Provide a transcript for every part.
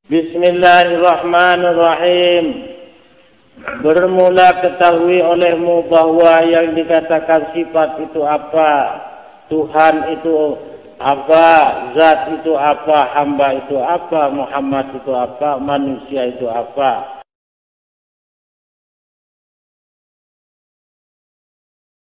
Bismillahirrahmanirrahim. Bermula ketahui olehmu bahwa yang dikatakan sifat itu apa, Tuhan itu apa, zat itu apa, hamba itu apa, Muhammad itu apa, manusia itu apa.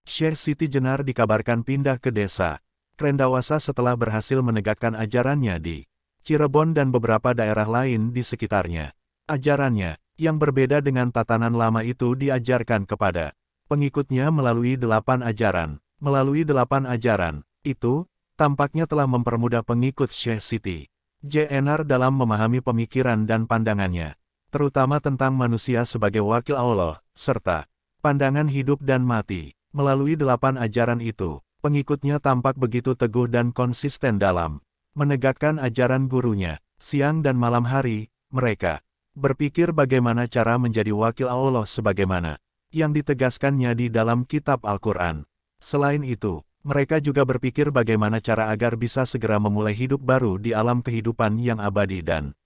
Syekh Siti Jenar dikabarkan pindah ke desa Krendawasa setelah berhasil menegakkan ajarannya di Cirebon dan beberapa daerah lain di sekitarnya. Ajarannya, yang berbeda dengan tatanan lama itu diajarkan kepada pengikutnya melalui 8 ajaran. Melalui 8 ajaran, itu, tampaknya telah mempermudah pengikut Syekh Siti Jenar dalam memahami pemikiran dan pandangannya, terutama tentang manusia sebagai wakil Allah, serta pandangan hidup dan mati. Melalui 8 ajaran itu, pengikutnya tampak begitu teguh dan konsisten dalam menegakkan ajaran gurunya. Siang dan malam hari, mereka berpikir bagaimana cara menjadi wakil Allah sebagaimana yang ditegaskannya di dalam kitab Al-Quran. Selain itu, mereka juga berpikir bagaimana cara agar bisa segera memulai hidup baru di alam kehidupan yang abadi dan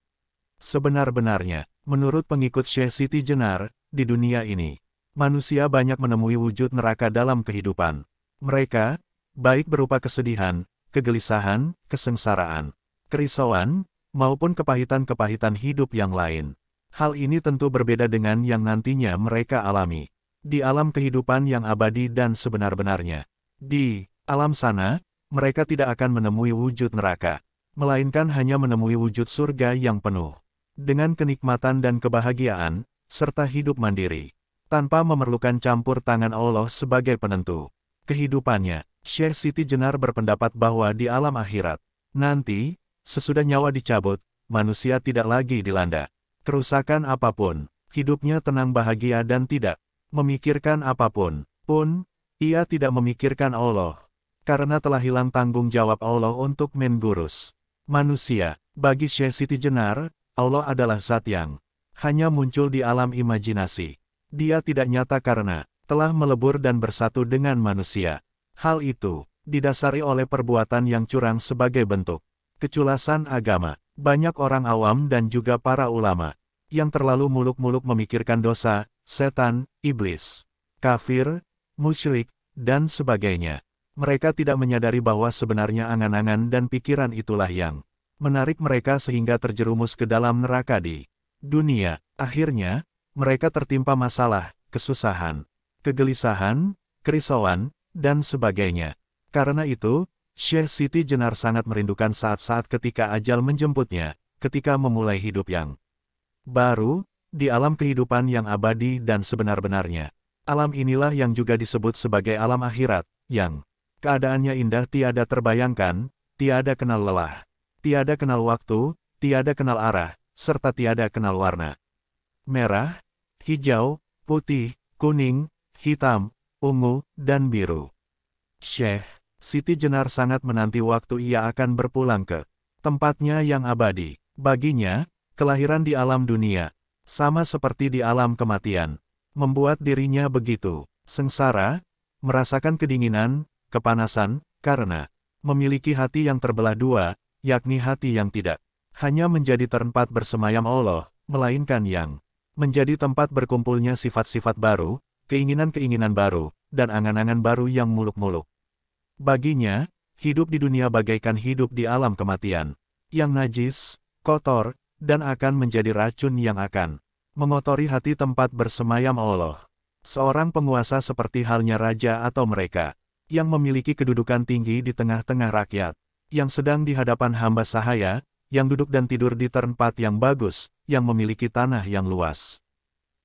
sebenar-benarnya. Menurut pengikut Syekh Siti Jenar, di dunia ini, manusia banyak menemui wujud neraka dalam kehidupan mereka, baik berupa kesedihan, kegelisahan, kesengsaraan, kerisauan, maupun kepahitan-kepahitan hidup yang lain. Hal ini tentu berbeda dengan yang nantinya mereka alami di alam kehidupan yang abadi dan sebenar-benarnya. Di alam sana, mereka tidak akan menemui wujud neraka, melainkan hanya menemui wujud surga yang penuh dengan kenikmatan dan kebahagiaan, serta hidup mandiri, tanpa memerlukan campur tangan Allah sebagai penentu kehidupannya. Syekh Siti Jenar berpendapat bahwa di alam akhirat nanti, sesudah nyawa dicabut, manusia tidak lagi dilanda kerusakan apapun, hidupnya tenang bahagia dan tidak memikirkan apapun pun. Ia tidak memikirkan Allah, karena telah hilang tanggung jawab Allah untuk mengurus manusia. Bagi Syekh Siti Jenar, Allah adalah zat yang hanya muncul di alam imajinasi. Dia tidak nyata karena telah melebur dan bersatu dengan manusia. Hal itu didasari oleh perbuatan yang curang sebagai bentuk keculasan agama. Banyak orang awam dan juga para ulama yang terlalu muluk-muluk memikirkan dosa, setan, iblis, kafir, musyrik, dan sebagainya. Mereka tidak menyadari bahwa sebenarnya angan-angan dan pikiran itulah yang menarik mereka sehingga terjerumus ke dalam neraka di dunia. Akhirnya, mereka tertimpa masalah, kesusahan, kegelisahan, kerisauan, dan sebagainya. Karena itu, Syekh Siti Jenar sangat merindukan saat-saat ketika ajal menjemputnya, ketika memulai hidup yang baru, di alam kehidupan yang abadi dan sebenar-benarnya. Alam inilah yang juga disebut sebagai alam akhirat, yang keadaannya indah tiada terbayangkan, tiada kenal lelah, tiada kenal waktu, tiada kenal arah, serta tiada kenal warna. Merah, hijau, putih, kuning, hitam, ungu, dan biru. Syekh Siti Jenar sangat menanti waktu ia akan berpulang ke tempatnya yang abadi. Baginya, kelahiran di alam dunia, sama seperti di alam kematian, membuat dirinya begitu sengsara, merasakan kedinginan, kepanasan, karena memiliki hati yang terbelah dua, yakni hati yang tidak hanya menjadi tempat bersemayam Allah, melainkan yang menjadi tempat berkumpulnya sifat-sifat baru, keinginan-keinginan baru, dan angan-angan baru yang muluk-muluk. Baginya, hidup di dunia bagaikan hidup di alam kematian, yang najis, kotor, dan akan menjadi racun yang akan mengotori hati tempat bersemayam Allah. Seorang penguasa seperti halnya raja atau mereka yang memiliki kedudukan tinggi di tengah-tengah rakyat, yang sedang di hadapan hamba sahaya, yang duduk dan tidur di tempat yang bagus, yang memiliki tanah yang luas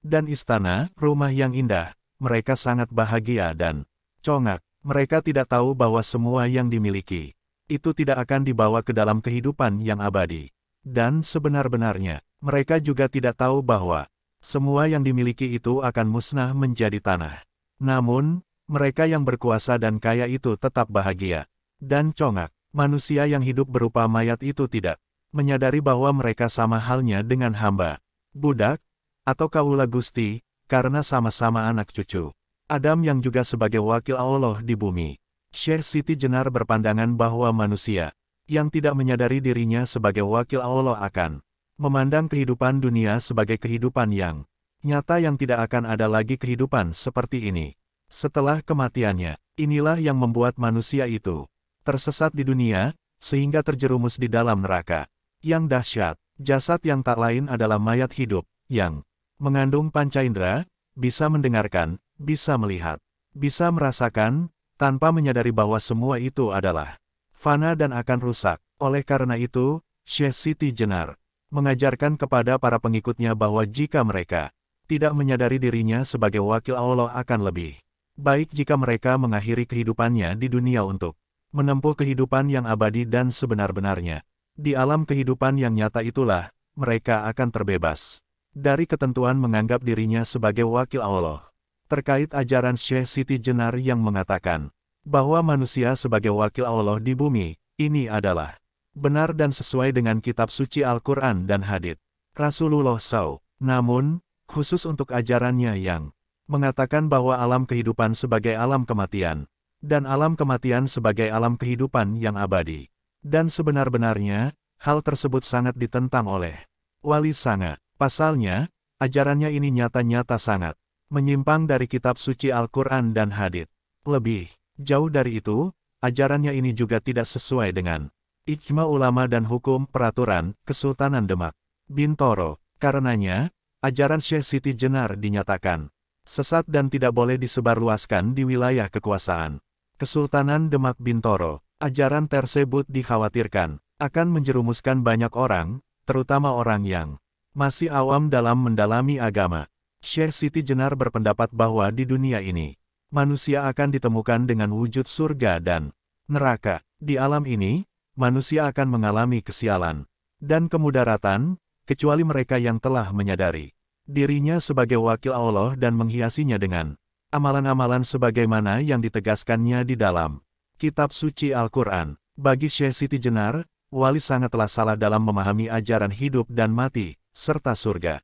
dan istana, rumah yang indah, mereka sangat bahagia dan congak. Mereka tidak tahu bahwa semua yang dimiliki itu tidak akan dibawa ke dalam kehidupan yang abadi. Dan sebenar-benarnya, mereka juga tidak tahu bahwa semua yang dimiliki itu akan musnah menjadi tanah. Namun, mereka yang berkuasa dan kaya itu tetap bahagia dan congak. Manusia yang hidup berupa mayat itu tidak menyadari bahwa mereka sama halnya dengan hamba, budak, atau kaula Gusti, karena sama-sama anak cucu Adam yang juga sebagai wakil Allah di bumi. Syekh Siti Jenar berpandangan bahwa manusia yang tidak menyadari dirinya sebagai wakil Allah akan memandang kehidupan dunia sebagai kehidupan yang nyata yang tidak akan ada lagi kehidupan seperti ini. Setelah kematiannya, inilah yang membuat manusia itu tersesat di dunia, sehingga terjerumus di dalam neraka. Yang dahsyat, jasad yang tak lain adalah mayat hidup, yang mengandung panca indera, bisa mendengarkan, bisa melihat, bisa merasakan, tanpa menyadari bahwa semua itu adalah fana dan akan rusak. Oleh karena itu, Syekh Siti Jenar mengajarkan kepada para pengikutnya bahwa jika mereka tidak menyadari dirinya sebagai wakil Allah akan lebih baik jika mereka mengakhiri kehidupannya di dunia untuk menempuh kehidupan yang abadi dan sebenar-benarnya. Di alam kehidupan yang nyata itulah, mereka akan terbebas dari ketentuan menganggap dirinya sebagai wakil Allah. Terkait ajaran Syekh Siti Jenar yang mengatakan bahwa manusia sebagai wakil Allah di bumi, ini adalah benar dan sesuai dengan kitab suci Al-Quran dan hadits Rasulullah SAW. Namun, khusus untuk ajarannya yang mengatakan bahwa alam kehidupan sebagai alam kematian, dan alam kematian sebagai alam kehidupan yang abadi. Dan sebenar-benarnya, hal tersebut sangat ditentang oleh Wali Sanga. Pasalnya, ajarannya ini nyata-nyata sangat menyimpang dari kitab suci Al-Quran dan hadits. Lebih jauh dari itu, ajarannya ini juga tidak sesuai dengan ijma ulama dan hukum peraturan Kesultanan Demak Bintoro. Karenanya, ajaran Syekh Siti Jenar dinyatakan sesat dan tidak boleh disebarluaskan di wilayah kekuasaan Kesultanan Demak Bintoro. Ajaran tersebut dikhawatirkan akan menjerumuskan banyak orang, terutama orang yang masih awam dalam mendalami agama. Syekh Siti Jenar berpendapat bahwa di dunia ini, manusia akan ditemukan dengan wujud surga dan neraka. Di alam ini, manusia akan mengalami kesialan dan kemudaratan, kecuali mereka yang telah menyadari dirinya sebagai wakil Allah dan menghiasinya dengan amalan-amalan sebagaimana yang ditegaskannya di dalam kitab suci Al-Quran. Bagi Syekh Siti Jenar, Wali Sanga telah salah dalam memahami ajaran hidup dan mati, serta surga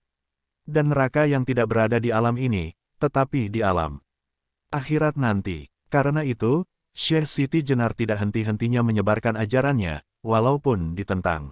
dan neraka yang tidak berada di alam ini, tetapi di alam akhirat nanti. Karena itu, Syekh Siti Jenar tidak henti-hentinya menyebarkan ajarannya, walaupun ditentang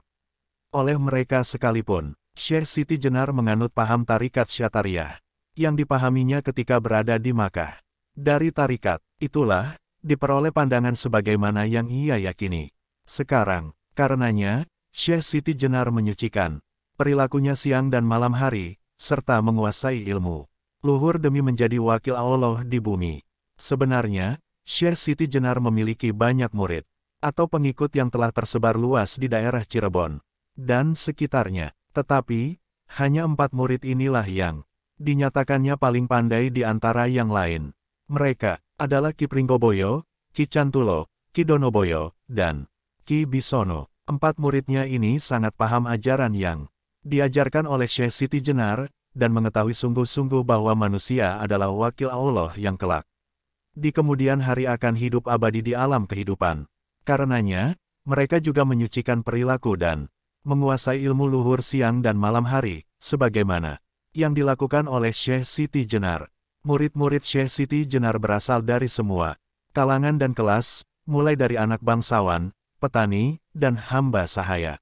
oleh mereka sekalipun. Syekh Siti Jenar menganut paham tarikat Syatariyah, yang dipahaminya ketika berada di Makkah. Dari tarikat itulah, diperoleh pandangan sebagaimana yang ia yakini. Sekarang, karenanya, Syekh Siti Jenar menyucikan perilakunya siang dan malam hari, serta menguasai ilmu luhur demi menjadi wakil Allah di bumi. Sebenarnya, Syekh Siti Jenar memiliki banyak murid atau pengikut yang telah tersebar luas di daerah Cirebon dan sekitarnya. Tetapi, hanya 4 murid inilah yang dinyatakannya paling pandai di antara yang lain. Mereka adalah Ki Pringgoboyo, Ki Cantulo, Ki Donoboyo, dan Ki Bisono. 4 muridnya ini sangat paham ajaran yang diajarkan oleh Syekh Siti Jenar, dan mengetahui sungguh-sungguh bahwa manusia adalah wakil Allah yang kelak di kemudian hari akan hidup abadi di alam kehidupan. Karenanya, mereka juga menyucikan perilaku dan menguasai ilmu luhur siang dan malam hari, sebagaimana yang dilakukan oleh Syekh Siti Jenar. Murid-murid Syekh Siti Jenar berasal dari semua kalangan dan kelas, mulai dari anak bangsawan, petani, dan hamba sahaya.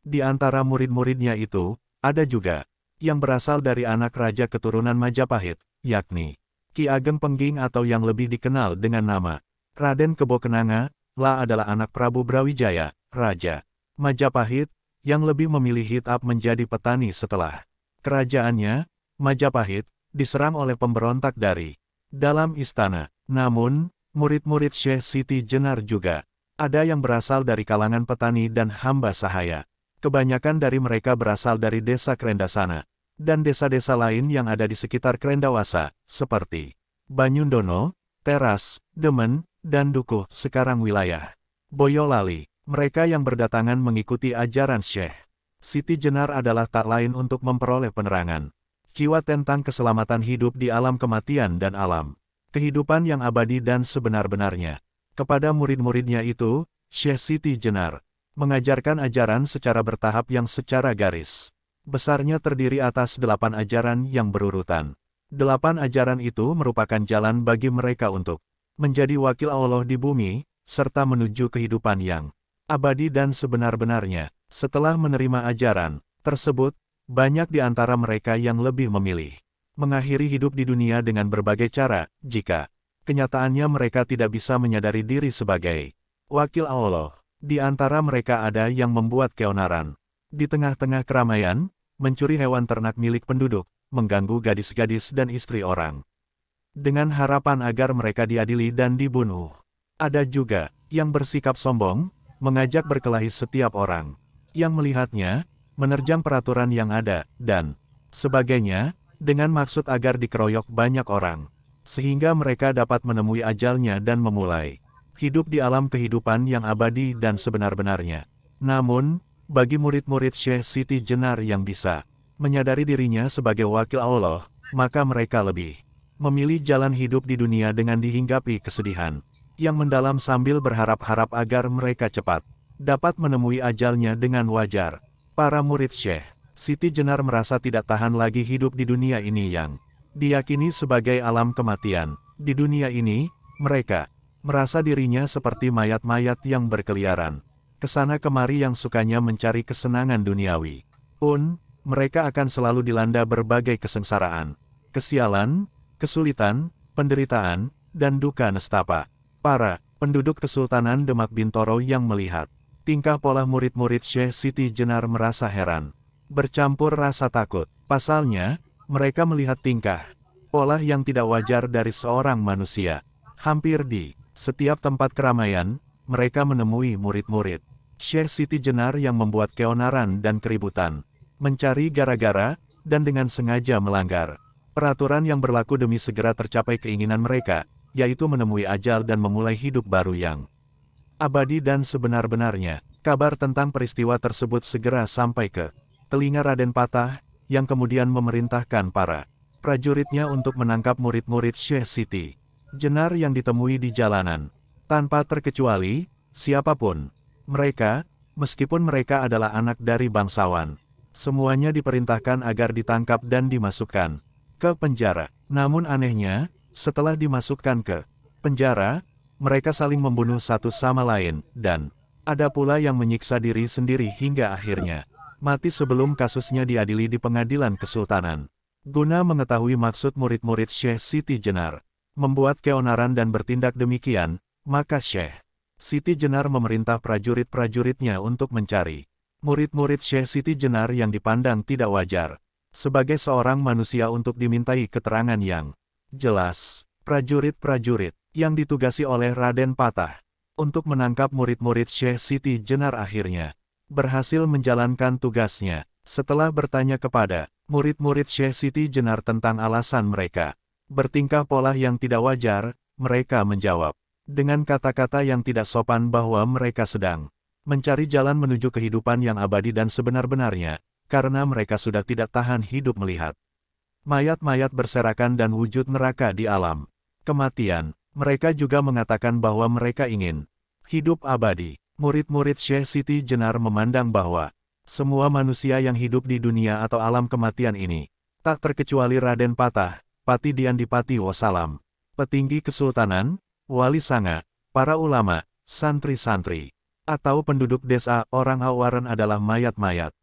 Di antara murid-muridnya itu, ada juga yang berasal dari anak raja keturunan Majapahit, yakni Ki Ageng Pengging atau yang lebih dikenal dengan nama Raden Kebo Kenanga. Adalah anak Prabu Brawijaya, Raja Majapahit, yang lebih memilih hitap menjadi petani setelah kerajaannya, Majapahit, diserang oleh pemberontak dari dalam istana. Namun, murid-murid Syekh Siti Jenar juga ada yang berasal dari kalangan petani dan hamba sahaya. Kebanyakan dari mereka berasal dari desa Krendasana, dan desa-desa lain yang ada di sekitar Krendawasa, seperti Banyundono, Teras, Demen, dan Dukuh, sekarang wilayah Boyolali. Mereka yang berdatangan mengikuti ajaran Syekh Siti Jenar adalah tak lain untuk memperoleh penerangan jiwa tentang keselamatan hidup di alam kematian dan alam kehidupan yang abadi dan sebenar-benarnya. Kepada murid-muridnya itu, Syekh Siti Jenar mengajarkan ajaran secara bertahap yang secara garis besarnya terdiri atas 8 ajaran yang berurutan. 8 ajaran itu merupakan jalan bagi mereka untuk menjadi wakil Allah di bumi, serta menuju kehidupan yang abadi dan sebenar-benarnya. Setelah menerima ajaran tersebut, banyak di antara mereka yang lebih memilih mengakhiri hidup di dunia dengan berbagai cara, jika kenyataannya mereka tidak bisa menyadari diri sebagai wakil Allah. Di antara mereka ada yang membuat keonaran di tengah-tengah keramaian, mencuri hewan ternak milik penduduk, mengganggu gadis-gadis dan istri orang, dengan harapan agar mereka diadili dan dibunuh. Ada juga yang bersikap sombong, mengajak berkelahi setiap orang yang melihatnya, menerjang peraturan yang ada, dan sebagainya, dengan maksud agar dikeroyok banyak orang, sehingga mereka dapat menemui ajalnya dan memulai hidup di alam kehidupan yang abadi dan sebenar-benarnya. Namun, bagi murid-murid Syekh Siti Jenar yang bisa menyadari dirinya sebagai wakil Allah, maka mereka lebih memilih jalan hidup di dunia dengan dihinggapi kesedihan yang mendalam sambil berharap-harap agar mereka cepat dapat menemui ajalnya dengan wajar. Para murid Syekh Siti Jenar merasa tidak tahan lagi hidup di dunia ini yang diyakini sebagai alam kematian. Di dunia ini, mereka merasa dirinya seperti mayat-mayat yang berkeliaran kesana kemari yang sukanya mencari kesenangan duniawi. Pun, mereka akan selalu dilanda berbagai kesengsaraan, kesialan, kesulitan, penderitaan, dan duka nestapa. Para penduduk Kesultanan Demak Bintoro yang melihat tingkah pola murid-murid Syekh Siti Jenar merasa heran, bercampur rasa takut. Pasalnya, mereka melihat tingkah pola yang tidak wajar dari seorang manusia. Hampir di setiap tempat keramaian, mereka menemui murid-murid Syekh Siti Jenar yang membuat keonaran dan keributan, mencari gara-gara, dan dengan sengaja melanggar peraturan yang berlaku demi segera tercapai keinginan mereka, yaitu menemui ajal dan memulai hidup baru yang abadi dan sebenar-benarnya. Kabar tentang peristiwa tersebut segera sampai ke telinga Raden Patah, yang kemudian memerintahkan para prajuritnya untuk menangkap murid-murid Syekh Siti Jenar yang ditemui di jalanan. Tanpa terkecuali, siapapun mereka, meskipun mereka adalah anak dari bangsawan, semuanya diperintahkan agar ditangkap dan dimasukkan ke penjara. Namun anehnya, setelah dimasukkan ke penjara, mereka saling membunuh satu sama lain, dan ada pula yang menyiksa diri sendiri hingga akhirnya mati sebelum kasusnya diadili di pengadilan kesultanan. Guna mengetahui maksud murid-murid Syekh Siti Jenar membuat keonaran dan bertindak demikian, maka Syekh Siti Jenar memerintah prajurit-prajuritnya untuk mencari murid-murid Syekh Siti Jenar yang dipandang tidak wajar sebagai seorang manusia untuk dimintai keterangan yang jelas. Prajurit-prajurit yang ditugasi oleh Raden Patah untuk menangkap murid-murid Syekh Siti Jenar akhirnya berhasil menjalankan tugasnya. Setelah bertanya kepada murid-murid Syekh Siti Jenar tentang alasan mereka bertingkah pola yang tidak wajar, mereka menjawab dengan kata-kata yang tidak sopan bahwa mereka sedang mencari jalan menuju kehidupan yang abadi dan sebenar-benarnya, karena mereka sudah tidak tahan hidup melihat mayat-mayat berserakan dan wujud neraka di alam kematian. Mereka juga mengatakan bahwa mereka ingin hidup abadi. Murid-murid Syekh Siti Jenar memandang bahwa semua manusia yang hidup di dunia atau alam kematian ini, tak terkecuali Raden Patah, Pati Diandipati Wassalam, petinggi kesultanan, wali sanga, para ulama, santri-santri, atau penduduk desa, orang Awaran adalah mayat-mayat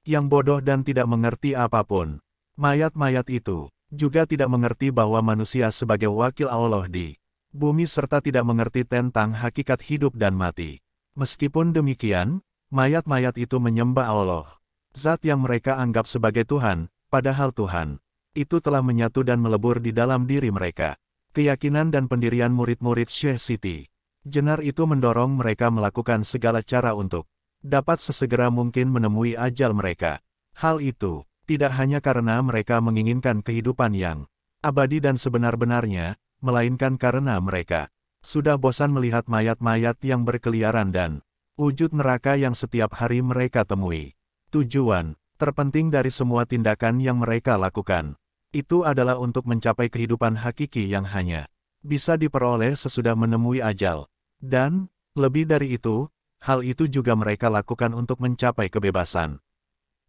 yang bodoh dan tidak mengerti apapun. Mayat-mayat itu juga tidak mengerti bahwa manusia sebagai wakil Allah di bumi serta tidak mengerti tentang hakikat hidup dan mati. Meskipun demikian, mayat-mayat itu menyembah Allah, zat yang mereka anggap sebagai Tuhan, padahal Tuhan itu telah menyatu dan melebur di dalam diri mereka. Keyakinan dan pendirian murid-murid Syekh Siti Jenar itu mendorong mereka melakukan segala cara untuk dapat sesegera mungkin menemui ajal mereka. Hal itu tidak hanya karena mereka menginginkan kehidupan yang abadi dan sebenar-benarnya, melainkan karena mereka sudah bosan melihat mayat-mayat yang berkeliaran dan wujud neraka yang setiap hari mereka temui. Tujuan terpenting dari semua tindakan yang mereka lakukan itu adalah untuk mencapai kehidupan hakiki yang hanya bisa diperoleh sesudah menemui ajal. Dan, lebih dari itu, hal itu juga mereka lakukan untuk mencapai kebebasan.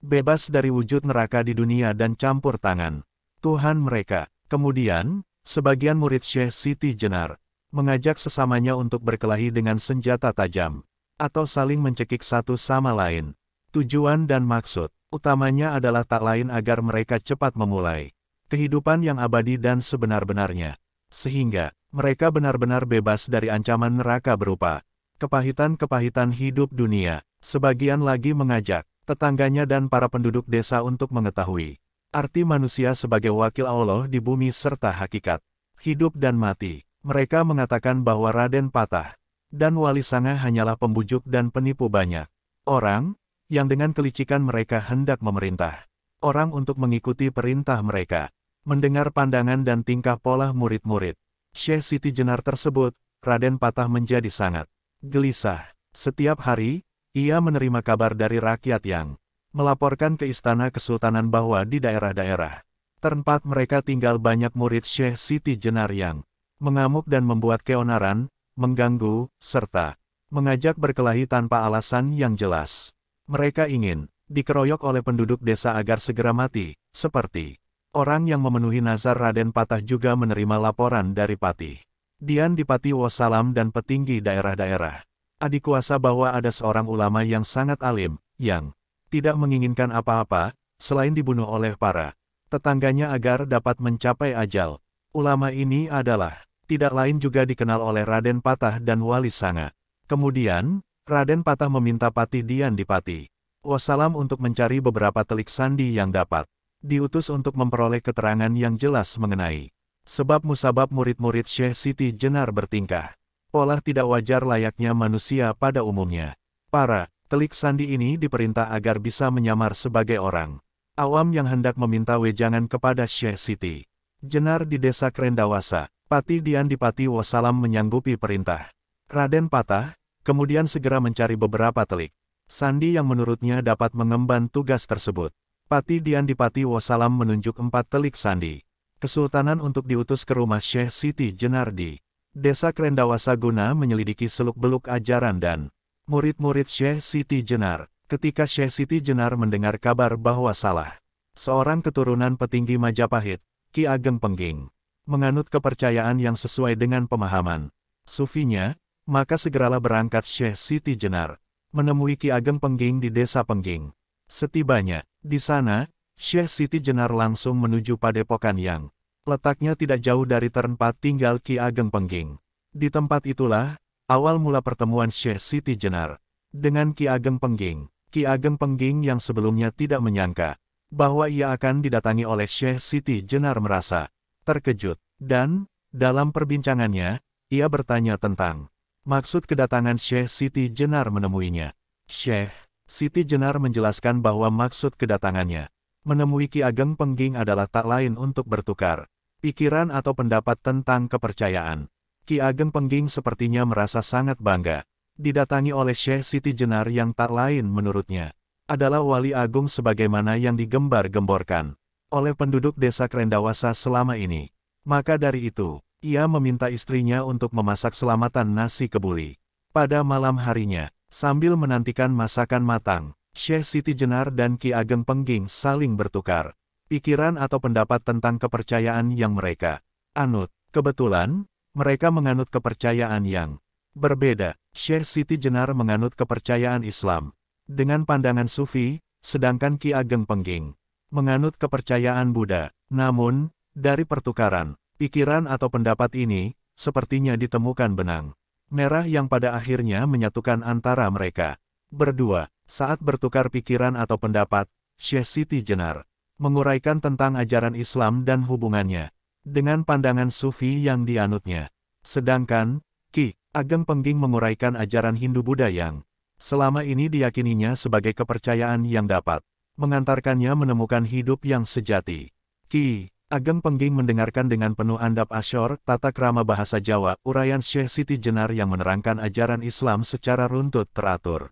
Bebas dari wujud neraka di dunia dan campur tangan Tuhan mereka. Kemudian, sebagian murid Syekh Siti Jenar mengajak sesamanya untuk berkelahi dengan senjata tajam, atau saling mencekik satu sama lain. Tujuan dan maksud utamanya adalah tak lain agar mereka cepat memulai kehidupan yang abadi dan sebenar-benarnya, sehingga mereka benar-benar bebas dari ancaman neraka berupa kepahitan-kepahitan hidup dunia. Sebagian lagi mengajak tetangganya dan para penduduk desa untuk mengetahui arti manusia sebagai wakil Allah di bumi serta hakikat hidup dan mati. Mereka mengatakan bahwa Raden Patah dan Wali Sanga hanyalah pembujuk dan penipu banyak orang yang dengan kelicikan mereka hendak memerintah orang untuk mengikuti perintah mereka. Mendengar pandangan dan tingkah pola murid-murid Syekh Siti Jenar tersebut, Raden Patah menjadi sangat gelisah. Setiap hari, ia menerima kabar dari rakyat yang melaporkan ke istana kesultanan bahwa di daerah-daerah tempat mereka tinggal banyak murid Syekh Siti Jenar yang mengamuk dan membuat keonaran, mengganggu, serta mengajak berkelahi tanpa alasan yang jelas. Mereka ingin dikeroyok oleh penduduk desa agar segera mati, seperti orang yang memenuhi nazar. Raden Patah juga menerima laporan dari Patih Dian Dipati Wassalam dan petinggi daerah-daerah adik kuasa bahwa ada seorang ulama yang sangat alim, yang tidak menginginkan apa-apa, selain dibunuh oleh para tetangganya agar dapat mencapai ajal. Ulama ini adalah tidak lain juga dikenal oleh Raden Patah dan Wali Sanga. Kemudian, Raden Patah meminta Patih Dian Dipati Wassalam untuk mencari beberapa telik sandi yang dapat diutus untuk memperoleh keterangan yang jelas mengenai sebab musabab murid-murid Syekh Siti Jenar bertingkah pola tidak wajar layaknya manusia pada umumnya. Para telik sandi ini diperintah agar bisa menyamar sebagai orang awam yang hendak meminta wejangan kepada Syekh Siti Jenar di desa Krendawasa. Patih Dian Dipati Wassalam menyanggupi perintah Raden Patah, kemudian segera mencari beberapa telik sandi yang menurutnya dapat mengemban tugas tersebut. Patih Dian Dipati Wassalam menunjuk 4 telik sandi kesultanan untuk diutus ke rumah Syekh Siti Jenar di desa Krendawasa guna menyelidiki seluk-beluk ajaran dan murid-murid Syekh Siti Jenar. Ketika Syekh Siti Jenar mendengar kabar bahwa salah seorang keturunan petinggi Majapahit, Ki Ageng Pengging, menganut kepercayaan yang sesuai dengan pemahaman sufinya, maka segeralah berangkat Syekh Siti Jenar menemui Ki Ageng Pengging di desa Pengging. Setibanya di sana, Syekh Siti Jenar langsung menuju padepokan yang letaknya tidak jauh dari tempat tinggal Ki Ageng Pengging. Di tempat itulah awal mula pertemuan Syekh Siti Jenar dengan Ki Ageng Pengging. Ki Ageng Pengging yang sebelumnya tidak menyangka bahwa ia akan didatangi oleh Syekh Siti Jenar merasa terkejut, dan dalam perbincangannya, ia bertanya tentang maksud kedatangan Syekh Siti Jenar menemuinya. Syekh Siti Jenar menjelaskan bahwa maksud kedatangannya menemui Ki Ageng Pengging adalah tak lain untuk bertukar pikiran atau pendapat tentang kepercayaan. Ki Ageng Pengging sepertinya merasa sangat bangga didatangi oleh Syekh Siti Jenar yang tak lain menurutnya adalah wali agung sebagaimana yang digembar-gemborkan oleh penduduk desa Krendawasa selama ini. Maka dari itu, ia meminta istrinya untuk memasak selamatan nasi kebuli. Pada malam harinya, sambil menantikan masakan matang, Syekh Siti Jenar dan Ki Ageng Pengging saling bertukar pikiran atau pendapat tentang kepercayaan yang mereka anut. Kebetulan, mereka menganut kepercayaan yang berbeda. Syekh Siti Jenar menganut kepercayaan Islam dengan pandangan sufi, sedangkan Ki Ageng Pengging menganut kepercayaan Buddha. Namun, dari pertukaran pikiran atau pendapat ini, sepertinya ditemukan benang merah yang pada akhirnya menyatukan antara mereka berdua. Saat bertukar pikiran atau pendapat, Syekh Siti Jenar menguraikan tentang ajaran Islam dan hubungannya dengan pandangan sufi yang dianutnya. Sedangkan, Ki Ageng Pengging menguraikan ajaran Hindu-Buddha yang selama ini diyakininya sebagai kepercayaan yang dapat mengantarkannya menemukan hidup yang sejati. Ki Ageng Pengging mendengarkan dengan penuh andap asyor, tata krama bahasa Jawa, uraian Syekh Siti Jenar yang menerangkan ajaran Islam secara runtut teratur.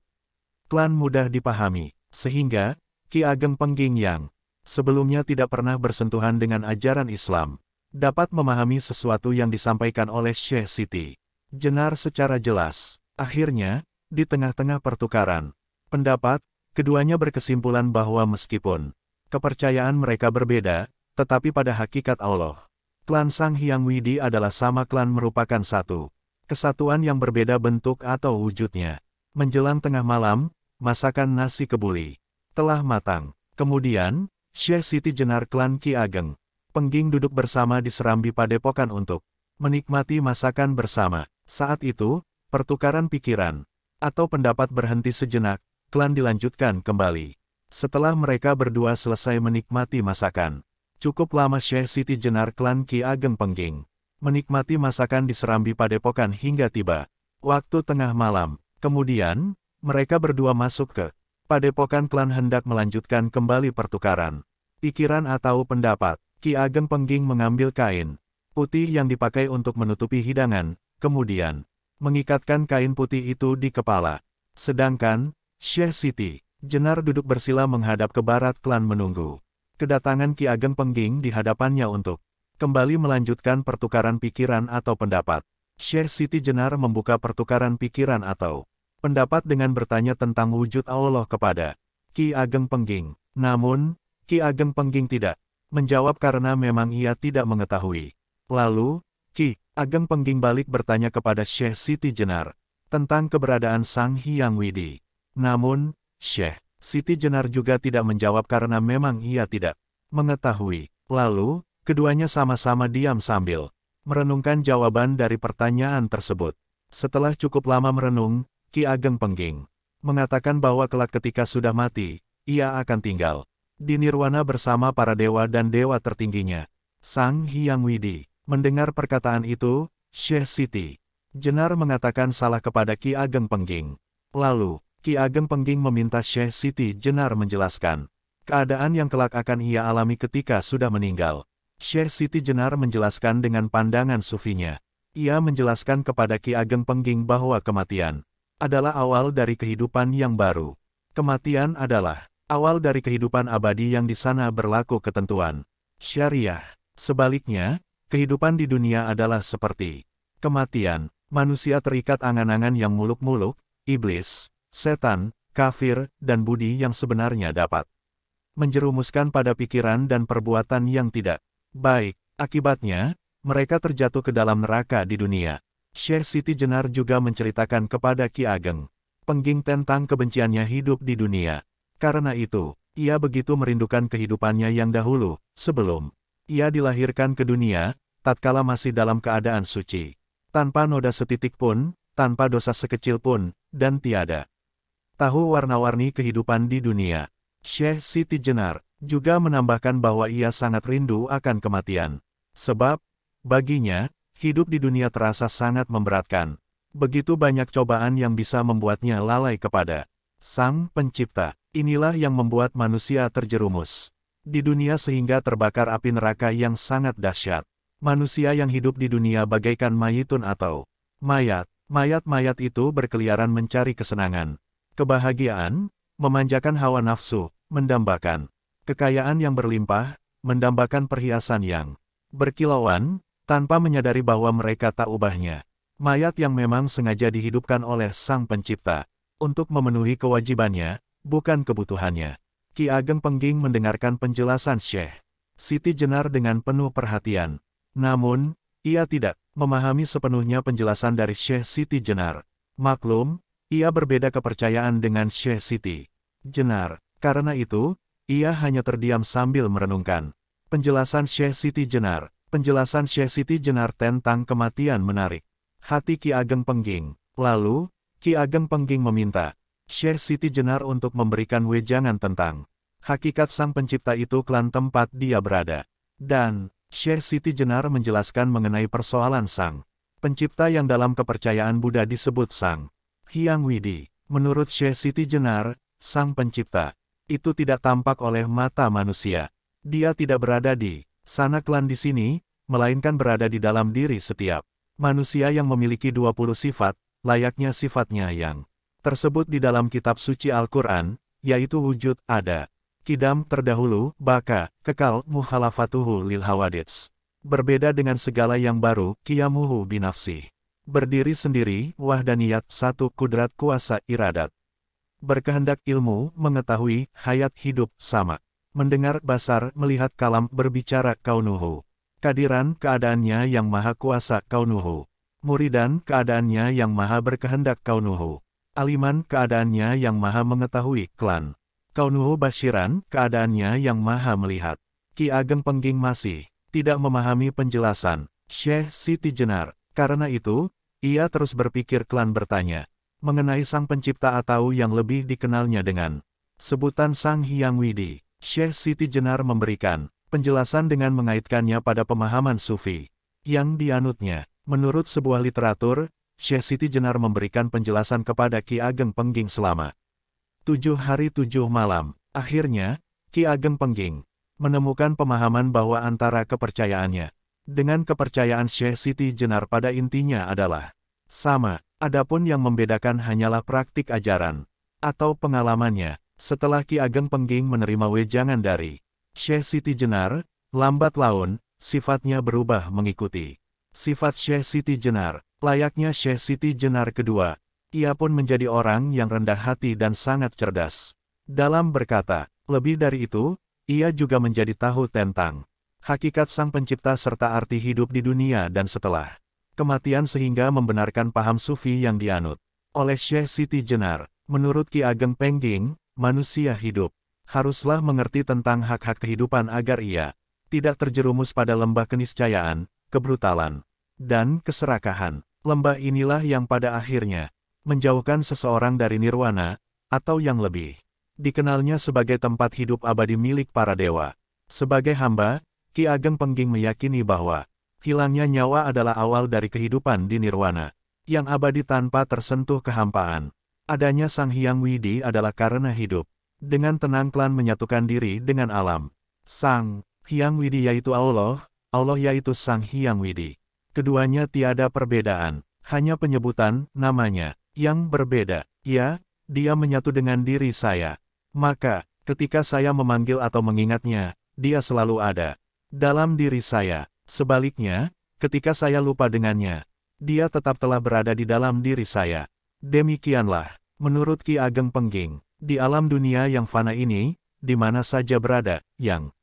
Klan mudah dipahami, sehingga Ki Ageng Pengging yang sebelumnya tidak pernah bersentuhan dengan ajaran Islam dapat memahami sesuatu yang disampaikan oleh Syekh Siti Jenar secara jelas. Akhirnya, di tengah-tengah pertukaran pendapat, keduanya berkesimpulan bahwa meskipun kepercayaan mereka berbeda, tetapi pada hakikat Allah, klan Sang Hyang Widi adalah sama. Klan merupakan satu kesatuan yang berbeda bentuk atau wujudnya. Menjelang tengah malam, masakan nasi kebuli telah matang. Kemudian, Syekh Siti Jenar klan Ki Ageng Pengging duduk bersama di serambi padepokan untuk menikmati masakan bersama. Saat itu, pertukaran pikiran atau pendapat berhenti sejenak, klan dilanjutkan kembali. Setelah mereka berdua selesai menikmati masakan, cukup lama Syekh Siti Jenar klan Ki Ageng Pengging menikmati masakan di serambi padepokan hingga tiba waktu tengah malam. Kemudian, mereka berdua masuk ke padepokan klan hendak melanjutkan kembali pertukaran pikiran atau pendapat. Ki Ageng Pengging mengambil kain putih yang dipakai untuk menutupi hidangan, kemudian mengikatkan kain putih itu di kepala. Sedangkan, Syekh Siti Jenar duduk bersila menghadap ke barat klan menunggu kedatangan Ki Ageng Pengging di hadapannya untuk kembali melanjutkan pertukaran pikiran atau pendapat. Syekh Siti Jenar membuka pertukaran pikiran atau pendapat dengan bertanya tentang wujud Allah kepada Ki Ageng Pengging. Namun, Ki Ageng Pengging tidak menjawab karena memang ia tidak mengetahui. Lalu, Ki Ageng Pengging balik bertanya kepada Syekh Siti Jenar tentang keberadaan Sang Hyang Widi. Namun, Syekh Siti Jenar juga tidak menjawab karena memang ia tidak mengetahui. Lalu, keduanya sama-sama diam sambil merenungkan jawaban dari pertanyaan tersebut. Setelah cukup lama merenung, Ki Ageng Pengging mengatakan bahwa kelak ketika sudah mati, ia akan tinggal di nirwana bersama para dewa dan dewa tertingginya. Sang Hyang Widi. Mendengar perkataan itu, Syekh Siti Jenar mengatakan salah kepada Ki Ageng Pengging. Lalu, Ki Ageng Pengging meminta Syekh Siti Jenar menjelaskan keadaan yang kelak akan ia alami ketika sudah meninggal. Syekh Siti Jenar menjelaskan dengan pandangan sufinya. Ia menjelaskan kepada Ki Ageng Pengging bahwa kematian adalah awal dari kehidupan yang baru. Kematian adalah awal dari kehidupan abadi yang di sana berlaku ketentuan syariah. Sebaliknya, kehidupan di dunia adalah seperti kematian. Manusia terikat angan-angan yang muluk-muluk, iblis, setan, kafir, dan budi yang sebenarnya dapat menjerumuskan pada pikiran dan perbuatan yang tidak baik. Akibatnya, mereka terjatuh ke dalam neraka di dunia. Syekh Siti Jenar juga menceritakan kepada Ki Ageng Pengging tentang kebenciannya hidup di dunia. Karena itu, ia begitu merindukan kehidupannya yang dahulu, sebelum ia dilahirkan ke dunia, tatkala masih dalam keadaan suci. Tanpa noda setitik pun, tanpa dosa sekecil pun, dan tiada tahu warna-warni kehidupan di dunia. Syekh Siti Jenar juga menambahkan bahwa ia sangat rindu akan kematian. Sebab, baginya, hidup di dunia terasa sangat memberatkan. Begitu banyak cobaan yang bisa membuatnya lalai kepada Sang Pencipta. Inilah yang membuat manusia terjerumus di dunia sehingga terbakar api neraka yang sangat dahsyat. Manusia yang hidup di dunia bagaikan mayitun atau mayat. Mayat-mayat itu berkeliaran mencari kesenangan, kebahagiaan, memanjakan hawa nafsu, mendambakan kekayaan yang berlimpah, mendambakan perhiasan yang berkilauan, tanpa menyadari bahwa mereka tak ubahnya mayat yang memang sengaja dihidupkan oleh Sang Pencipta untuk memenuhi kewajibannya, bukan kebutuhannya. Ki Ageng Pengging mendengarkan penjelasan Syekh Siti Jenar dengan penuh perhatian. Namun, ia tidak memahami sepenuhnya penjelasan dari Syekh Siti Jenar. Maklum, ia berbeda kepercayaan dengan Syekh Siti Jenar. Karena itu, ia hanya terdiam sambil merenungkan penjelasan Syekh Siti Jenar. Penjelasan Syekh Siti Jenar tentang kematian menarik hati Ki Ageng Pengging. Lalu, Ki Ageng Pengging meminta Syekh Siti Jenar untuk memberikan wejangan tentang hakikat Sang Pencipta itu klan tempat dia berada. Dan, Syekh Siti Jenar menjelaskan mengenai persoalan Sang Pencipta yang dalam kepercayaan Buddha disebut Sang Hyang Widi. Menurut Syekh Siti Jenar, Sang Pencipta itu tidak tampak oleh mata manusia. Dia tidak berada di sana klan di sini, melainkan berada di dalam diri setiap manusia yang memiliki 20 sifat, layaknya sifatnya yang tersebut di dalam kitab suci Al-Quran, yaitu wujud, ada, kidam terdahulu, baka, kekal, muhalafatuhu lil hawadits. Berbeda dengan segala yang baru, kiamuhu binafsih. Berdiri sendiri, wahdaniyat, satu, kudrat, kuasa, iradat. Berkehendak, ilmu, mengetahui, hayat, hidup, sama. Mendengar, basar, melihat, kalam, berbicara, kaunuhu. Kadiran, keadaannya yang maha kuasa, kaunuhu. Muridan, keadaannya yang maha berkehendak, kaunuhu. Aliman keadaannya yang maha mengetahui, klan. Kaunuhu Bashiran keadaannya yang maha melihat. Ki Ageng Pengging masih tidak memahami penjelasan Syekh Siti Jenar. Karena itu, ia terus berpikir klan bertanya mengenai sang pencipta atau yang lebih dikenalnya dengan sebutan Sang Hyang Widi. Syekh Siti Jenar memberikan penjelasan dengan mengaitkannya pada pemahaman sufi yang dianutnya. Menurut sebuah literatur, Syekh Siti Jenar memberikan penjelasan kepada Ki Ageng Pengging selama 7 hari 7 malam. Akhirnya, Ki Ageng Pengging menemukan pemahaman bahwa antara kepercayaannya dengan kepercayaan Syekh Siti Jenar pada intinya adalah sama. Adapun yang membedakan hanyalah praktik ajaran atau pengalamannya. Setelah Ki Ageng Pengging menerima wejangan dari Syekh Siti Jenar, lambat laun, sifatnya berubah mengikuti sifat Syekh Siti Jenar. Layaknya Syekh Siti Jenar kedua, ia pun menjadi orang yang rendah hati dan sangat cerdas dalam berkata. Lebih dari itu, ia juga menjadi tahu tentang hakikat Sang Pencipta serta arti hidup di dunia dan setelah kematian sehingga membenarkan paham sufi yang dianut oleh Syekh Siti Jenar. Menurut Ki Ageng Pengging, manusia hidup haruslah mengerti tentang hak-hak kehidupan agar ia tidak terjerumus pada lembah keniscayaan, kebrutalan, dan keserakahan. Lembah inilah yang pada akhirnya menjauhkan seseorang dari nirwana, atau yang lebih dikenalnya sebagai tempat hidup abadi milik para dewa. Sebagai hamba, Ki Ageng Pengging meyakini bahwa hilangnya nyawa adalah awal dari kehidupan di nirwana, yang abadi tanpa tersentuh kehampaan. Adanya Sang Hyang Widi adalah karena hidup dengan tenang klan menyatukan diri dengan alam. Sang Hyang Widi yaitu Allah, Allah yaitu Sang Hyang Widi. Keduanya tiada perbedaan, hanya penyebutan namanya yang berbeda. Ya, dia menyatu dengan diri saya. Maka, ketika saya memanggil atau mengingatnya, dia selalu ada dalam diri saya. Sebaliknya, ketika saya lupa dengannya, dia tetap telah berada di dalam diri saya. Demikianlah, menurut Ki Ageng Pengging, di alam dunia yang fana ini, di mana saja berada, yang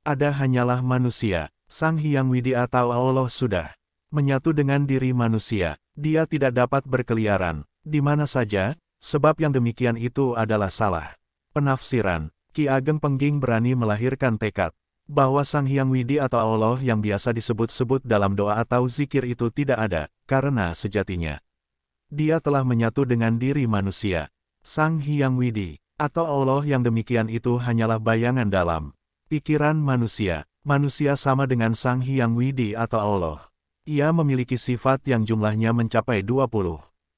ada hanyalah manusia. Sang Hyang Widi atau Allah sudah menyatu dengan diri manusia. Dia tidak dapat berkeliaran di mana saja, sebab yang demikian itu adalah salah penafsiran. Ki Ageng Pengging berani melahirkan tekad bahwa Sang Hyang Widi atau Allah yang biasa disebut-sebut dalam doa atau zikir itu tidak ada, karena sejatinya dia telah menyatu dengan diri manusia. Sang Hyang Widi atau Allah yang demikian itu hanyalah bayangan dalam pikiran manusia. Manusia sama dengan Sang Hyang Widi atau Allah. Ia memiliki sifat yang jumlahnya mencapai 20.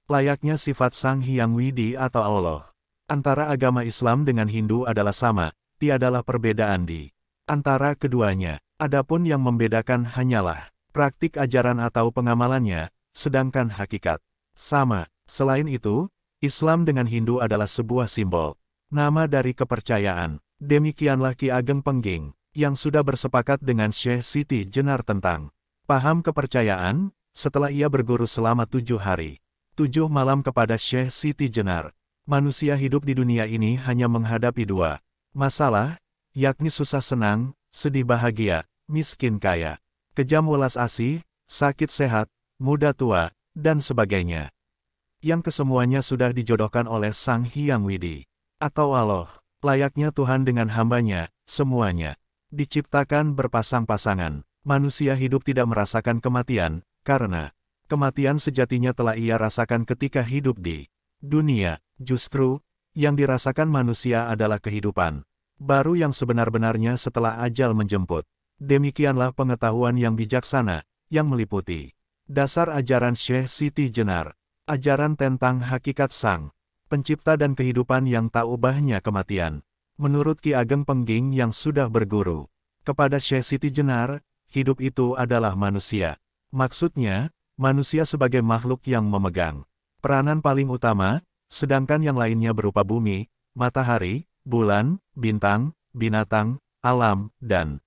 Layaknya sifat Sang Hyang Widi atau Allah. Antara agama Islam dengan Hindu adalah sama, tiadalah perbedaan di antara keduanya. Adapun yang membedakan hanyalah praktik ajaran atau pengamalannya, sedangkan hakikat sama. Selain itu, Islam dengan Hindu adalah sebuah simbol, nama dari kepercayaan. Demikianlah Ki Ageng Pengging, yang sudah bersepakat dengan Syekh Siti Jenar tentang paham kepercayaan, setelah ia berguru selama 7 hari, 7 malam kepada Syekh Siti Jenar. Manusia hidup di dunia ini hanya menghadapi 2 masalah, yakni susah senang, sedih bahagia, miskin kaya, kejam welas asih, sakit sehat, muda tua, dan sebagainya. Yang kesemuanya sudah dijodohkan oleh Sang Hyang Widi, atau Allah, layaknya Tuhan dengan hambanya, semuanya diciptakan berpasang-pasangan. Manusia hidup tidak merasakan kematian, karena kematian sejatinya telah ia rasakan ketika hidup di dunia. Justru, yang dirasakan manusia adalah kehidupan baru yang sebenar-benarnya setelah ajal menjemput. Demikianlah pengetahuan yang bijaksana, yang meliputi dasar ajaran Syekh Siti Jenar, ajaran tentang hakikat Sang Pencipta dan kehidupan yang tak ubahnya kematian. Menurut Ki Ageng Pengging yang sudah berguru kepada Syekh Siti Jenar, hidup itu adalah manusia. Maksudnya, manusia sebagai makhluk yang memegang peranan paling utama, sedangkan yang lainnya berupa bumi, matahari, bulan, bintang, binatang, alam, dan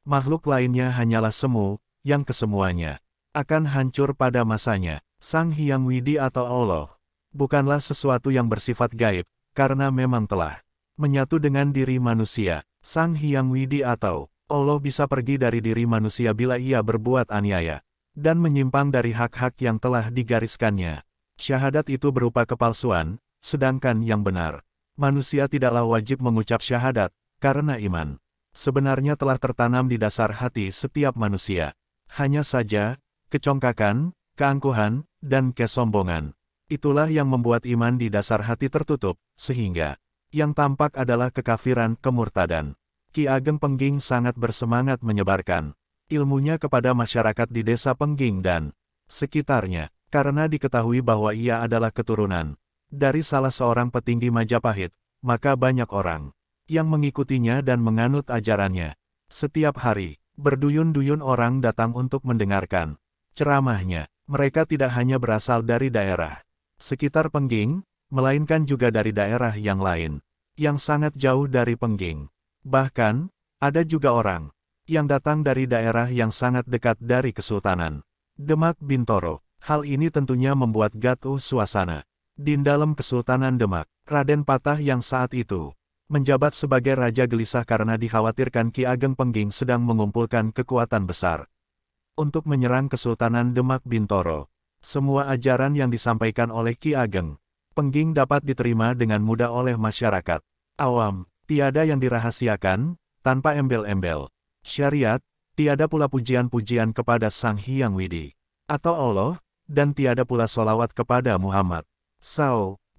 makhluk lainnya hanyalah semu, yang kesemuanya akan hancur pada masanya. Sang Hyang Widi atau Allah bukanlah sesuatu yang bersifat gaib, karena memang telah menyatu dengan diri manusia. Sang Hyang Widi atau Allah bisa pergi dari diri manusia bila ia berbuat aniaya, dan menyimpang dari hak-hak yang telah digariskannya. Syahadat itu berupa kepalsuan, sedangkan yang benar. Manusia tidaklah wajib mengucap syahadat, karena iman sebenarnya telah tertanam di dasar hati setiap manusia. Hanya saja, kecongkakan, keangkuhan, dan kesombongan. Itulah yang membuat iman di dasar hati tertutup, sehingga yang tampak adalah kekafiran kemurtadan. Ki Ageng Pengging sangat bersemangat menyebarkan ilmunya kepada masyarakat di desa Pengging dan sekitarnya, karena diketahui bahwa ia adalah keturunan dari salah seorang petinggi Majapahit, maka banyak orang yang mengikutinya dan menganut ajarannya. Setiap hari, berduyun-duyun orang datang untuk mendengarkan ceramahnya. Mereka tidak hanya berasal dari daerah sekitar Pengging, melainkan juga dari daerah yang lain, yang sangat jauh dari Pengging. Bahkan, ada juga orang yang datang dari daerah yang sangat dekat dari Kesultanan Demak Bintoro. Hal ini tentunya membuat gaduh suasana di dalam Kesultanan Demak. Raden Patah yang saat itu menjabat sebagai raja gelisah karena dikhawatirkan Ki Ageng Pengging sedang mengumpulkan kekuatan besar untuk menyerang Kesultanan Demak Bintoro. Semua ajaran yang disampaikan oleh Ki Ageng Pengging dapat diterima dengan mudah oleh masyarakat awam. Tiada yang dirahasiakan, tanpa embel-embel syariat, tiada pula pujian-pujian kepada Sang Hyang Widi atau Allah, dan tiada pula solawat kepada Muhammad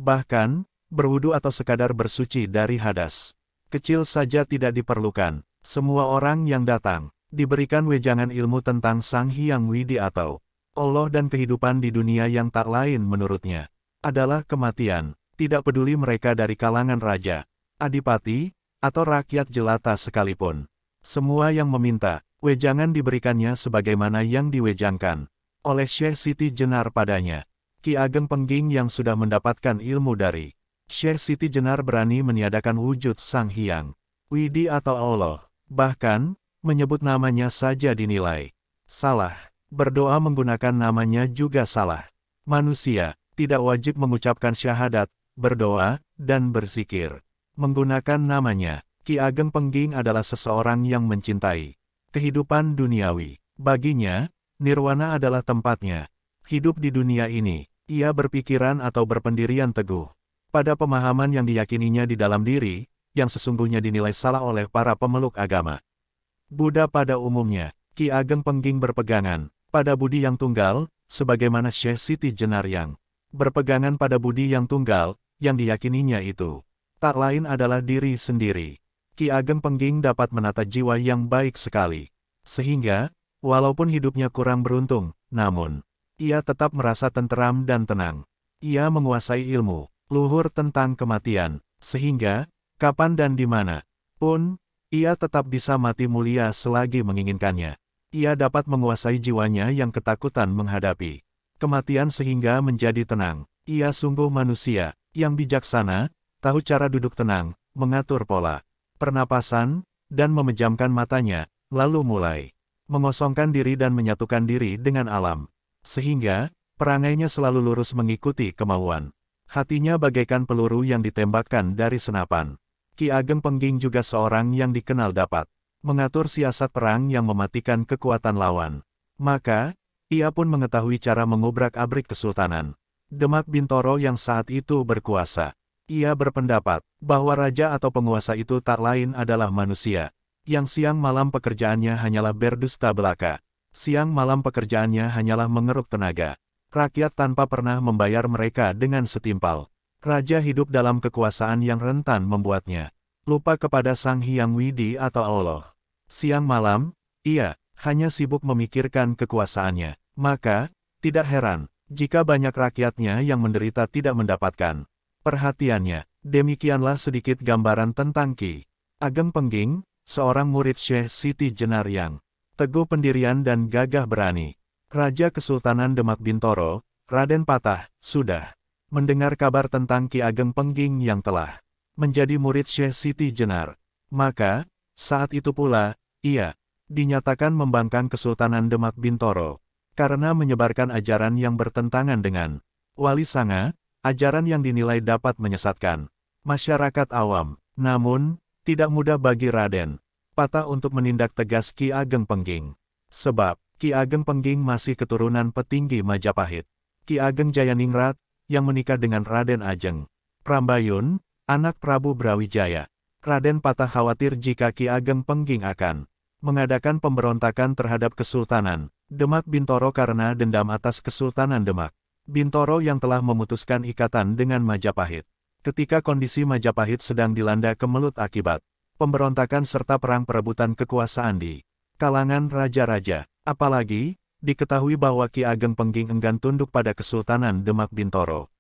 bahkan, berwudu atau sekadar bersuci dari hadas kecil saja tidak diperlukan. Semua orang yang datang diberikan wejangan ilmu tentang Sang Hyang Widi atau Allah dan kehidupan di dunia yang tak lain menurutnya adalah kematian. Tidak peduli mereka dari kalangan raja, adipati, atau rakyat jelata sekalipun. Semua yang meminta wejangan diberikannya sebagaimana yang diwejangkan oleh Syekh Siti Jenar padanya. Ki Ageng Pengging yang sudah mendapatkan ilmu dari Syekh Siti Jenar berani meniadakan wujud Sang Hyang Widi atau Allah. Bahkan, menyebut namanya saja dinilai salah. Berdoa menggunakan namanya juga salah. Manusia tidak wajib mengucapkan syahadat, berdoa, dan berzikir menggunakan namanya. Ki Ageng Pengging adalah seseorang yang mencintai kehidupan duniawi. Baginya, nirwana adalah tempatnya. Hidup di dunia ini, ia berpikiran atau berpendirian teguh pada pemahaman yang diyakininya di dalam diri, yang sesungguhnya dinilai salah oleh para pemeluk agama Buddha pada umumnya. Ki Ageng Pengging berpegangan pada budi yang tunggal, sebagaimana Syekh Siti Jenar yang berpegangan pada budi yang tunggal, yang diyakininya itu tak lain adalah diri sendiri. Ki Ageng Pengging dapat menata jiwa yang baik sekali, sehingga, walaupun hidupnya kurang beruntung, namun ia tetap merasa tenteram dan tenang. Ia menguasai ilmu luhur tentang kematian, sehingga, kapan dan di mana pun, ia tetap bisa mati mulia selagi menginginkannya. Ia dapat menguasai jiwanya yang ketakutan menghadapi kematian sehingga menjadi tenang. Ia sungguh manusia yang bijaksana, tahu cara duduk tenang, mengatur pola pernapasan, dan memejamkan matanya, lalu mulai mengosongkan diri dan menyatukan diri dengan alam. Sehingga, perangainya selalu lurus mengikuti kemauan hatinya bagaikan peluru yang ditembakkan dari senapan. Ki Ageng Pengging juga seorang yang dikenal dapat mengatur siasat perang yang mematikan kekuatan lawan. Maka, ia pun mengetahui cara mengubrak-abrik Kesultanan Demak Bintoro yang saat itu berkuasa. Ia berpendapat bahwa raja atau penguasa itu tak lain adalah manusia, yang siang malam pekerjaannya hanyalah berdusta belaka. Siang malam pekerjaannya hanyalah mengeruk tenaga rakyat tanpa pernah membayar mereka dengan setimpal. Raja hidup dalam kekuasaan yang rentan membuatnya lupa kepada Sang Hyang Widi atau Allah. Siang malam, ia hanya sibuk memikirkan kekuasaannya. Maka, tidak heran jika banyak rakyatnya yang menderita tidak mendapatkan perhatiannya. Demikianlah sedikit gambaran tentang Ki Ageng Pengging, seorang murid Syekh Siti Jenar yang teguh pendirian dan gagah berani. Raja Kesultanan Demak Bintoro, Raden Patah, sudah mendengar kabar tentang Ki Ageng Pengging yang telah menjadi murid Syekh Siti Jenar. Maka, saat itu pula, ia dinyatakan membangkang Kesultanan Demak Bintoro, karena menyebarkan ajaran yang bertentangan dengan Wali Sanga, ajaran yang dinilai dapat menyesatkan masyarakat awam. Namun, tidak mudah bagi Raden Patah untuk menindak tegas Ki Ageng Pengging. Sebab, Ki Ageng Pengging masih keturunan petinggi Majapahit. Ki Ageng Jayaningrat, yang menikah dengan Raden Ajeng Prambayun, anak Prabu Brawijaya. Raden Patah khawatir jika Ki Ageng Pengging akan mengadakan pemberontakan terhadap Kesultanan Demak Bintoro karena dendam atas Kesultanan Demak Bintoro yang telah memutuskan ikatan dengan Majapahit. Ketika kondisi Majapahit sedang dilanda kemelut akibat pemberontakan serta perang perebutan kekuasaan di kalangan raja-raja, apalagi diketahui bahwa Ki Ageng Pengging enggan tunduk pada Kesultanan Demak Bintoro.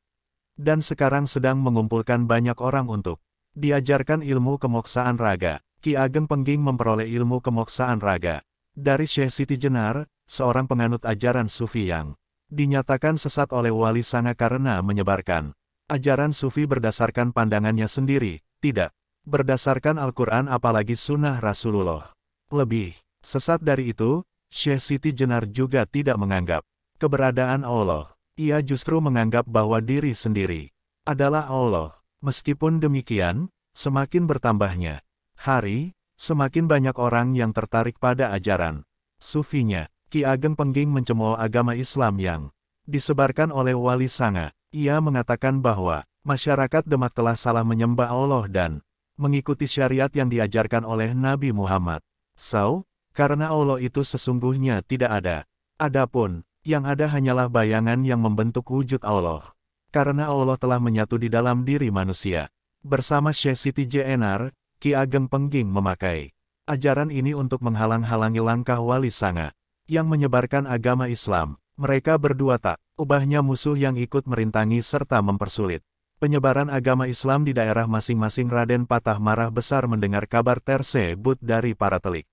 Dan sekarang sedang mengumpulkan banyak orang untuk diajarkan ilmu kemoksaan raga. Ki Ageng Pengging memperoleh ilmu kemoksaan raga dari Syekh Siti Jenar, seorang penganut ajaran Sufi yang dinyatakan sesat oleh Wali Sanga karena menyebarkan ajaran Sufi berdasarkan pandangannya sendiri, tidak berdasarkan Al-Quran apalagi Sunnah Rasulullah. Lebih sesat dari itu, Syekh Siti Jenar juga tidak menganggap keberadaan Allah. Ia justru menganggap bahwa diri sendiri adalah Allah. Meskipun demikian, semakin bertambahnya hari, semakin banyak orang yang tertarik pada ajaran Sufinya. Ki Ageng Pengging mencemooh agama Islam yang disebarkan oleh Wali Sanga. Ia mengatakan bahwa masyarakat Demak telah salah menyembah Allah dan mengikuti syariat yang diajarkan oleh Nabi Muhammad SAW, karena Allah itu sesungguhnya tidak ada. Adapun yang ada hanyalah bayangan yang membentuk wujud Allah. Karena Allah telah menyatu di dalam diri manusia. Bersama Syekh Siti Jenar, Ki Ageng Pengging memakai ajaran ini untuk menghalang-halangi langkah Wali Sanga yang menyebarkan agama Islam. Mereka berdua tak ubahnya musuh yang ikut merintangi serta mempersulit penyebaran agama Islam di daerah masing-masing. Raden Patah marah besar mendengar kabar tersebut dari para telik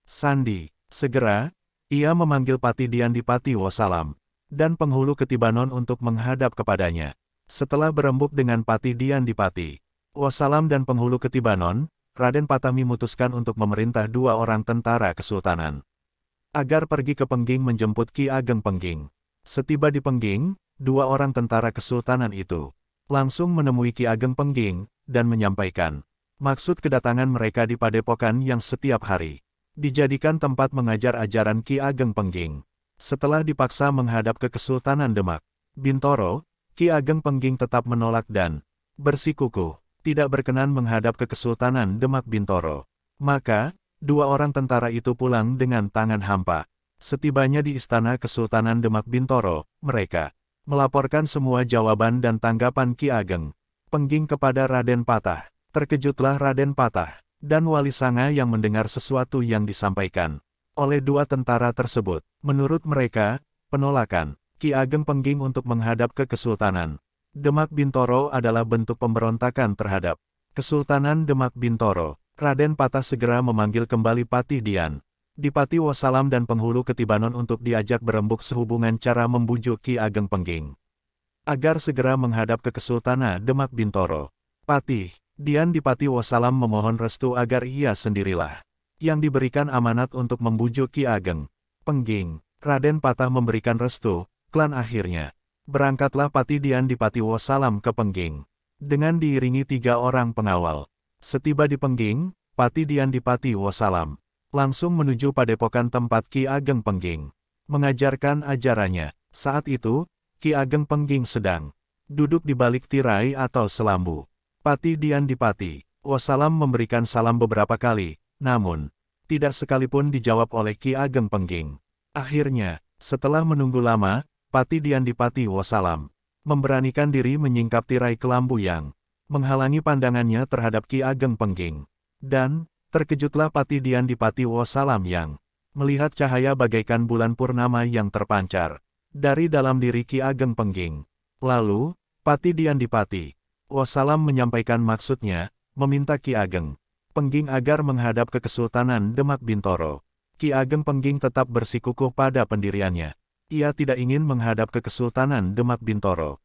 sandi. Segera, ia memanggil Pati Dian Dipati Wassalam dan penghulu Ketibanon untuk menghadap kepadanya. Setelah berembuk dengan Pati Dian Dipati Wassalam dan penghulu Ketibanon, Raden Patah memutuskan untuk memerintah 2 orang tentara kesultanan agar pergi ke Pengging menjemput Ki Ageng Pengging. Setiba di Pengging, 2 orang tentara kesultanan itu langsung menemui Ki Ageng Pengging dan menyampaikan maksud kedatangan mereka di padepokan yang setiap hari dijadikan tempat mengajar ajaran Ki Ageng Pengging. Setelah dipaksa menghadap ke Kesultanan Demak Bintoro, Ki Ageng Pengging tetap menolak dan bersikukuh tidak berkenan menghadap ke Kesultanan Demak Bintoro. Maka, 2 orang tentara itu pulang dengan tangan hampa. Setibanya di istana Kesultanan Demak Bintoro, mereka melaporkan semua jawaban dan tanggapan Ki Ageng Pengging kepada Raden Patah. Terkejutlah Raden Patah dan Wali Sanga yang mendengar sesuatu yang disampaikan oleh 2 tentara tersebut. Menurut mereka, penolakan Ki Ageng Pengging untuk menghadap ke Kesultanan Demak Bintoro adalah bentuk pemberontakan terhadap Kesultanan Demak Bintoro. Raden Patah segera memanggil kembali Pati Dian Dipati Wassalam dan penghulu Ketibanon untuk diajak berembuk sehubungan cara membujuk Ki Ageng Pengging agar segera menghadap ke Kesultanan Demak Bintoro. Pati Dian Dipati Wassalam memohon restu agar ia sendirilah yang diberikan amanat untuk membujuk Ki Ageng Pengging. Raden Patah memberikan restu, klan akhirnya berangkatlah Pati Dian Dipati Wassalam ke Pengging dengan diiringi 3 orang pengawal. Setiba di Pengging, Pati Dian Dipati Wassalam langsung menuju padepokan tempat Ki Ageng Pengging mengajarkan ajarannya. Saat itu, Ki Ageng Pengging sedang duduk di balik tirai atau selambu. Pati Dian Dipati Wassalam memberikan salam beberapa kali, namun tidak sekalipun dijawab oleh Ki Ageng Pengging. Akhirnya, setelah menunggu lama, Pati Dian Dipati Wassalam memberanikan diri menyingkap tirai kelambu yang menghalangi pandangannya terhadap Ki Ageng Pengging. Dan, terkejutlah Pati Dian Dipati Wassalam yang melihat cahaya bagaikan bulan purnama yang terpancar dari dalam diri Ki Ageng Pengging. Lalu, Pati Dian Dipati Wassalam menyampaikan maksudnya, meminta Ki Ageng Pengging agar menghadap ke Kesultanan Demak Bintoro. Ki Ageng Pengging tetap bersikukuh pada pendiriannya. Ia tidak ingin menghadap ke Kesultanan Demak Bintoro.